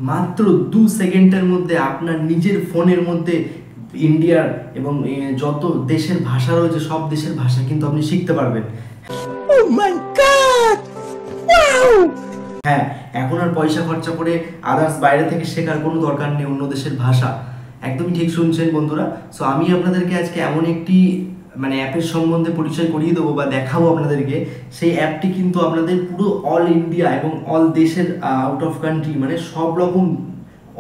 মাত্র 2 সেকেন্ডের মধ্যে আপনার নিজের ফোনের মধ্যে ইন্ডিয়ার এবং যত দেশের ভাষা রয়েছে সব দেশের ভাষা কিন্তু আপনি শিখতে পারবেন। Oh my God! Wow! হ্যাঁ, এখন আর পয়সা খরচা করে আদার্স বাইরে থেকে শেখার কোনো দরকার নেই অন্য দেশের ভাষা। একদমই ঠিক শুনছেন বন্ধুরা। সো আমি আপনাদেরকে আজকে এমন একটি অ্যাপের সম্বন্ধে পরিচয় করিয়ে দেবো বা দেখাবো আপনাদেরকে। সেই অ্যাপটি কিন্তু আপনাদের পুরো অল ইন্ডিয়া এবং অল দেশের আউট অফ কান্ট্রি মানে সব রকম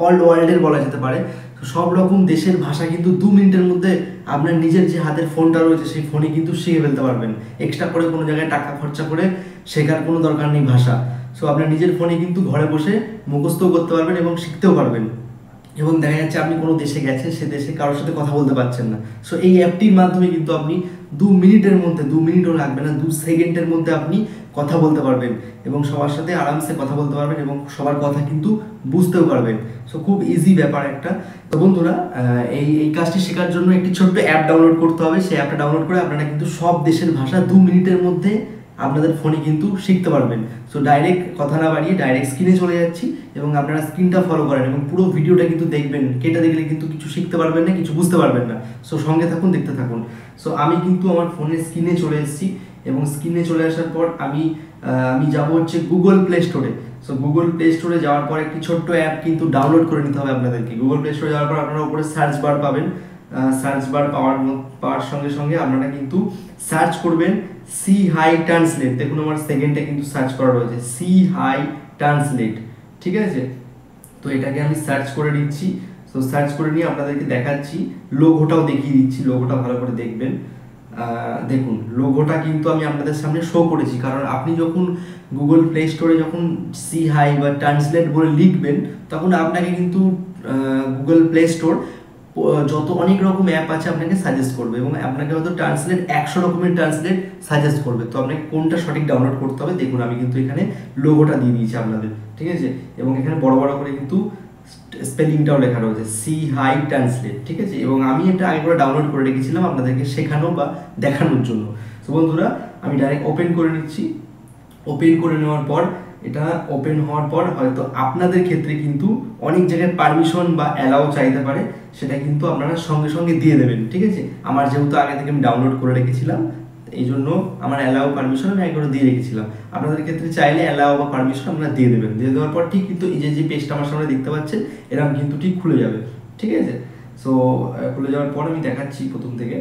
অল ওয়ার্ল্ডের বলা যেতে পারে, তো সব রকম দেশের ভাষা কিন্তু 2 মিনিটের মধ্যে আপনার নিজের যে হাতের ফোনটা রয়েছে সেই ফোনে কিন্তু শিখে ফেলতে পারবেন। এক্সট্রা করে কোনো জায়গায় টাকা খরচা করে শেখার কোনো দরকার নেই ভাষা। সো আপনার নিজের ফোনে কিন্তু ঘরে বসে মুখস্থও করতে পারবেন এবং শিখতেও পারবেন। এবং দেখা যাচ্ছে আপনি কোনো দেশে গেছেন, সে দেশে কারোর সাথে কথা বলতে পারছেন না, সো এই অ্যাপটির মাধ্যমে কিন্তু আপনি 2 মিনিটের মধ্যে, 2 মিনিটও লাগবে না, 2 সেকেন্ডের মধ্যে আপনি কথা বলতে পারবেন এবং সবার সাথে আরামসে কথা বলতে পারবেন এবং সবার কথা কিন্তু বুঝতেও পারবেন। সো খুব ইজি ব্যাপার একটা। তো বন্ধুরা, এই কাজটি শেখার জন্য একটি ছোট্ট অ্যাপ ডাউনলোড করতে হবে। সেই অ্যাপটা ডাউনলোড করে আপনারা কিন্তু সব দেশের ভাষা 2 মিনিটের মধ্যে আপনাদের ফোনে কিন্তু শিখতে পারবেন। সো ডাইরেক্ট কথা না বাড়িয়ে ডাইরেক্ট স্ক্রিনে চলে যাচ্ছি এবং আপনারা স্ক্রিনটা ফলো করেন এবং পুরো ভিডিওটা কিন্তু দেখবেন। কেটে দেখলে কিন্তু কিছু শিখতে পারবেন না, কিছু বুঝতে পারবেন না। সো সঙ্গে থাকুন, দেখতে থাকুন। সো আমি কিন্তু আমার ফোনের স্ক্রিনে চলে এসেছি এবং স্ক্রিনে চলে আসার পর আমি যাবো হচ্ছে গুগল প্লে স্টোরে। সো গুগল প্লে স্টোরে যাওয়ার পর একটি ছোট্ট অ্যাপ কিন্তু ডাউনলোড করে নিতে হবে আপনাদেরকে। গুগল প্লে স্টোরে যাওয়ার পর আপনারা উপরে সার্চ বার পাবেন। সার্চ বার পাওয়ার সঙ্গে সঙ্গে আপনারা কিন্তু সার্চ করবেন সি হাই ট্রান্সলেট। দেখুন আমার সেকেন্ডে কিন্তু সার্চ করা রয়েছে সি হাই ট্রান্সলেট, ঠিক আছে? তো এটাকে আমি সার্চ করে নিচ্ছি। সো সার্চ করে নিয়ে আপনাদেরকে দেখাচ্ছি, লোগোটাও দেখিয়ে দিচ্ছি, লোগোটা ভালো করে দেখবেন। দেখুন লোগোটা কিন্তু আমি আপনাদের সামনে শো করেছি, কারণ আপনি যখন গুগল প্লে স্টোরে যখন সি হাই বা ট্রান্সলেট বলে লিখবেন তখন আপনাকে কিন্তু গুগল প্লে স্টোর যত অনেক রকম অ্যাপ আছে আপনাকে সাজেস্ট করবে এবং আপনাকে হয়তো ট্রান্সলেট 100 রকমের ট্রান্সলেট সাজেস্ট করবে। তো আপনাকে কোনটা সঠিক ডাউনলোড করতে হবে দেখুন, আমি কিন্তু এখানে লোগোটা দিয়ে দিয়েছি আপনাদের, ঠিক আছে? এবং এখানে বড় বড় করে কিন্তু স্পেলিংটাও লেখা রয়েছে সি হাই ট্রান্সলেট, ঠিক আছে? এবং আমি এটা আগে করে ডাউনলোড করে রেখেছিলাম আপনাদেরকে শেখানো বা দেখানোর জন্য। তো বন্ধুরা, আমি ডাইরেক্ট ওপেন করে নিচ্ছি। ওপেন করে নেওয়ার পর, এটা ওপেন হওয়ার পর হয়তো আপনাদের ক্ষেত্রে কিন্তু অনেক জায়গায় পারমিশন বা অ্যালাউ চাইতে পারে, সেটা কিন্তু আপনারা সঙ্গে সঙ্গে দিয়ে দেবেন, ঠিক আছে? আমার যেহেতু আগে থেকে আমি ডাউনলোড করে রেখেছিলাম এই জন্য আমার অ্যালাউ পারমিশন আমি আগে করে দিয়ে রেখেছিলাম। আপনাদের ক্ষেত্রে চাইলে অ্যালাউ বা পারমিশন আপনারা দিয়ে দেবেন। দিয়ে দেওয়ার পর ঠিক কিন্তু এই যে পেজটা আমার সামনে দেখতে পাচ্ছেন এরকম কিন্তু ঠিক খুলে যাবে, ঠিক আছে? সো খুলে যাওয়ার পর আমি দেখাচ্ছি প্রথম থেকে,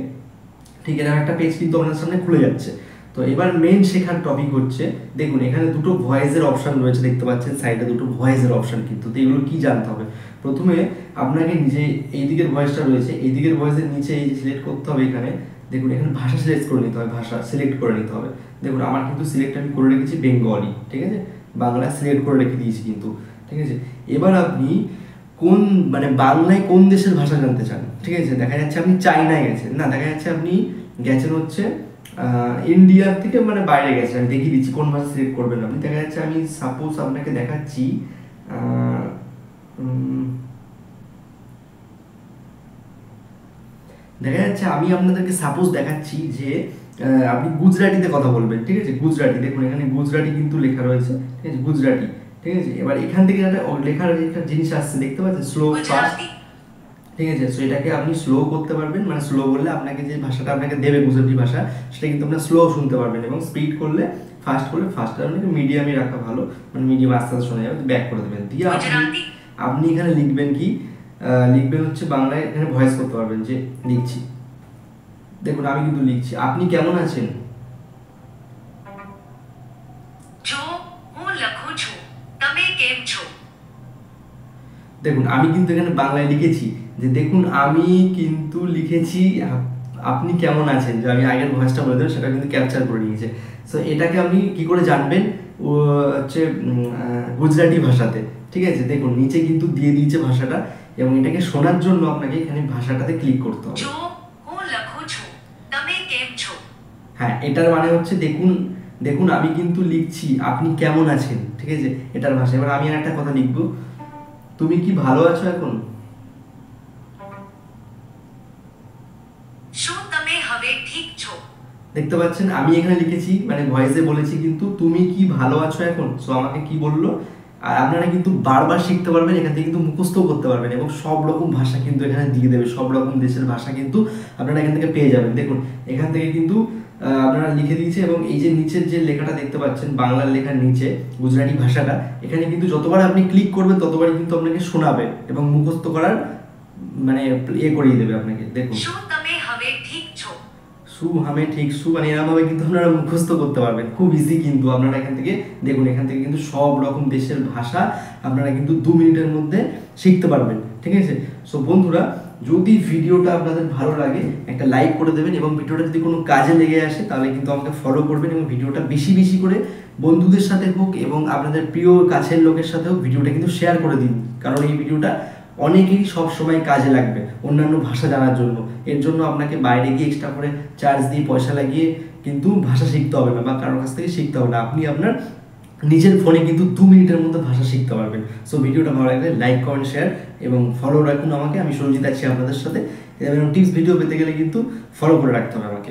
ঠিক এরকম একটা পেজ কিন্তু আপনাদের সামনে খুলে যাচ্ছে। তো এবার মেন শেখার টপিক হচ্ছে, দেখুন এখানে দুটো ভয়েসের অপশন রয়েছে, দেখতে পাচ্ছেন সাইডে দুটো ভয়েসের অপশন কিন্তু। তো এগুলো কি জানতে হবে? প্রথমে আপনাকে নিজে এই দিকের ভয়েসটা রয়েছে, এই দিকের ভয়েসের নিচে এই যে সিলেক্ট করতে হবে এখানে, দেখুন এখানে ভাষা সিলেক্ট করে নিতে হবে, ভাষা সিলেক্ট করে নিতে হবে। দেখুন আমার কিন্তু সিলেক্ট আমি করে রেখেছি বেঙ্গলি, ঠিক আছে? বাংলা সিলেক্ট করে রেখে দিয়েছি কিন্তু, ঠিক আছে? এবার আপনি কোন বাংলায় কোন দেশের ভাষা জানতে চান, ঠিক আছে? দেখা যাচ্ছে আপনি চায়নায় গেছেন, না দেখা যাচ্ছে আপনি গেছেন হচ্ছে ইন্ডিয়ার থেকে বাইরে গেছেন। আমি দেখিয়ে দিচ্ছি কোন ভাষা সিলেক্ট করবেন আপনি। দেখা যাচ্ছে আমি সাপোজ আপনাকে দেখাচ্ছি, দেখা যাচ্ছে আমি আপনাদেরকে সাপোজ দেখাচ্ছি যে আপনি গুজরাটিতে কথা বলবেন, ঠিক আছে? গুজরাটি, দেখুন এখানে গুজরাটি কিন্তু লেখা রয়েছে, ঠিক আছে? গুজরাটি, ঠিক আছে? এবার এখান থেকে একটা লেখার একটা জিনিস আসছে, দেখতে পাচ্ছেন স্লো ফাস্ট, ঠিক আছে? সো এটাকে আপনি স্লো করতে পারবেন, স্লো বললে আপনাকে যে ভাষাটা আপনাকে দেবে গুজরাটি ভাষা সেটা কিন্তু আপনার স্লো শুনতে পারবেন এবং স্পিড করলে ফাস্ট করলে ফাস্ট, আপনাকে মিডিয়ামে রাখা ভালো, মিডিয়াম আস্তে আস্তে শোনা যাবে, ব্যাক করে দেবেন। দিয়ে আপনি এখানে লিখবেন কি, লিখবেন হচ্ছে বাংলায়, এখানে ভয়েস করতে পারবেন যে লিখছি, দেখুন আমি কিন্তু লিখছি, আপনি কেমন আছেন? দেখুন আমি কিন্তু এখানে বাংলায় লিখেছি যে, দেখুন আমি কিন্তু লিখেছি আপনি কেমন আছেন, যে আমি আগের ভয়েসটা বলে দেবেন সেটা কিন্তু ক্যাপচার করে নিয়েছে। সো এটাকে আপনি কি করে জানবেন? ও হচ্ছে গুজরাটি ভাষাতে, ঠিক আছে? দেখুন নিচে কিন্তু দিয়ে দিয়েছে ভাষাটা এবং এটাকে শোনার জন্য আপনাকে এখানে ভাষাটাতে ক্লিক করতে হবে। হ্যাঁ, এটার মানে হচ্ছে দেখুন, দেখুন আমি কিন্তু লিখছি আপনি কেমন আছেন, ঠিক আছে? এটার ভাষা। এবার আমি আর একটা কথা লিখবো, তুমি কি ভালো আছো এখন? দেখতে পাচ্ছেন আমি এখানে লিখেছি ভয়েসে বলেছি কিন্তু তুমি কি ভালো আছো এখন। সো আমাকে কি বললো, আর আপনারা কিন্তু বারবার শিখতে পারবেন, এখান থেকে কিন্তু মুখস্থও করতে পারবেন এবং সব রকম ভাষা কিন্তু এখানে দিয়ে দেবে, সব রকম দেশের ভাষা কিন্তু আপনারা এখান থেকে পেয়ে যাবেন। দেখুন এখান থেকে কিন্তু আপনারা লিখে দিয়েছে এবং এই যে নিচের যে লেখাটা দেখতে পাচ্ছেন বাংলার লেখার নিচে গুজরাটি ভাষাটা, এখানে কিন্তু যতবার আপনি ক্লিক করবেন ততবার কিন্তু আপনাকে শোনাবে এবং মুখস্থ করার মানে করিয়ে দেবে আপনাকে। দেখুন সু হামে ঠিক সু, মানে এরকমভাবে কিন্তু আপনারা মুখস্থ করতে পারবেন, খুব ইজি কিন্তু। আপনারা এখান থেকে দেখুন, এখান থেকে কিন্তু সব রকম দেশের ভাষা আপনারা কিন্তু 2 মিনিটের মধ্যে শিখতে পারবেন, ঠিক আছে? সো বন্ধুরা, যদি ভিডিওটা আপনাদের ভালো লাগে একটা লাইক করে দেবেন এবং ভিডিওটা যদি কোনো কাজে লেগে আসে তাহলে কিন্তু আমাকে ফলো করবেন এবং ভিডিওটা বেশি বেশি করে বন্ধুদের সাথে হোক এবং আপনাদের প্রিয় কাছের লোকের সাথে হোক ভিডিওটা কিন্তু শেয়ার করে দিন, কারণ এই ভিডিওটা অনেকেই সব সময় কাজে লাগবে অন্যান্য ভাষা জানার জন্য। এর জন্য আপনাকে বাইরে গিয়ে এক্সট্রা করে চার্জ দিয়ে পয়সা লাগিয়ে কিন্তু ভাষা শিখতে হবে না বা কারোর কাছ থেকে শিখতে হবে না, আপনি আপনার নিজের ফোনে কিন্তু 2 মিনিটের মধ্যে ভাষা শিখতে পারবেন। সো ভিডিওটা ভালো লাগলে লাইক কমেন্ট শেয়ার এবং ফলো রাখুন আমাকে, আমি সঞ্জিত আছি আপনাদের সাথে। এবং টিপস ভিডিও পেতে গেলে কিন্তু ফলো করে রাখতে হবে আমাকে।